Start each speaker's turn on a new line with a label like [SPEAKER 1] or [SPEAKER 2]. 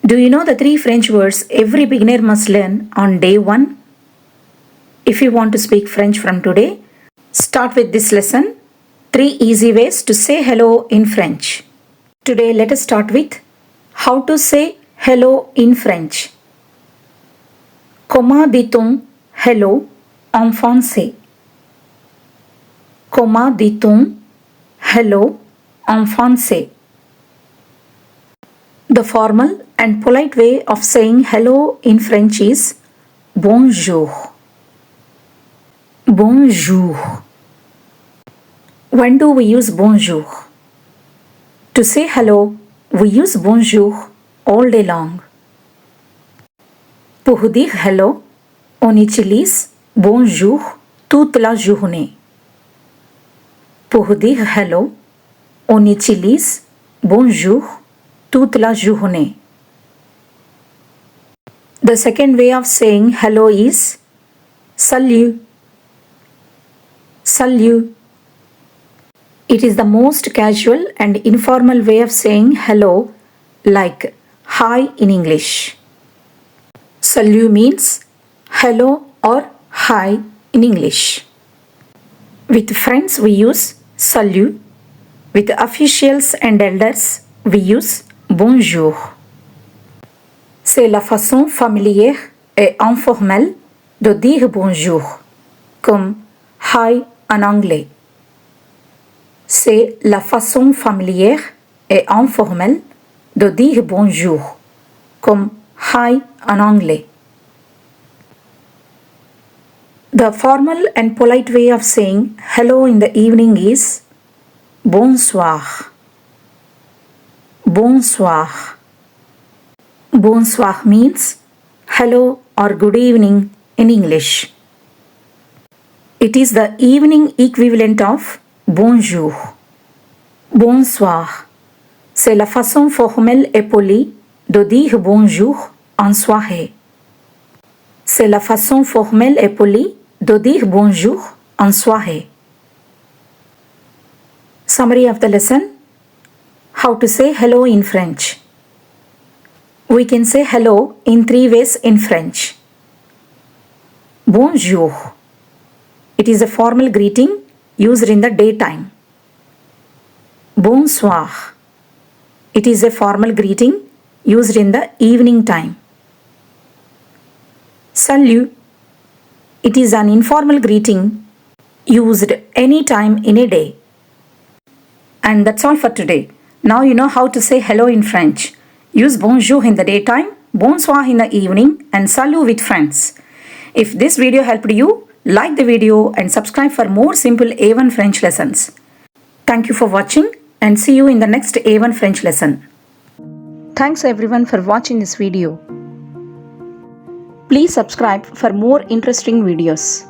[SPEAKER 1] Do you know the 3 French words every beginner must learn on day 1? If you want to speak French from today, start with this lesson, 3 easy ways to say hello in French. Today let us start with how to say hello in French. Comment dit-on hello en français? Comment dit-on hello en français? The formal and polite way of saying hello in French is bonjour. Bonjour. When do we use bonjour? To say hello, we use bonjour all day long. Pour dire hello, on utilise bonjour toute la journée. Pour dire hello, on utilise bonjour toute la journée. The second way of saying hello is salut. Salut. It is the most casual and informal way of saying hello, like hi in English. Salut means hello or hi in English. With friends we use salut. With officials and elders we use bonjour. C'est la façon familière et informelle de dire bonjour, comme hi en anglais. C'est la façon familière et informelle de dire bonjour, comme hi en anglais. The formal and polite way of saying hello in the evening is bonsoir. Bonsoir. Bonsoir means hello or good evening in English. It is the evening equivalent of bonjour. Bonsoir. C'est la façon formelle et polie de dire bonjour en soirée. C'est la façon formelle et polie de dire bonjour en soirée. Summary of the lesson. How to say hello in French. We can say hello in 3 ways in French. Bonjour. It is a formal greeting used in the daytime. Bonsoir. It is a formal greeting used in the evening time. Salut. It is an informal greeting used any time in a day. And that's all for today. Now you know how to say hello in French. Use bonjour in the daytime, bonsoir in the evening, and salut with friends. If this video helped you, like the video and subscribe for more simple A1 French lessons. Thank you for watching and see you in the next A1 French lesson. Thanks everyone for watching this video. Please subscribe for more interesting videos.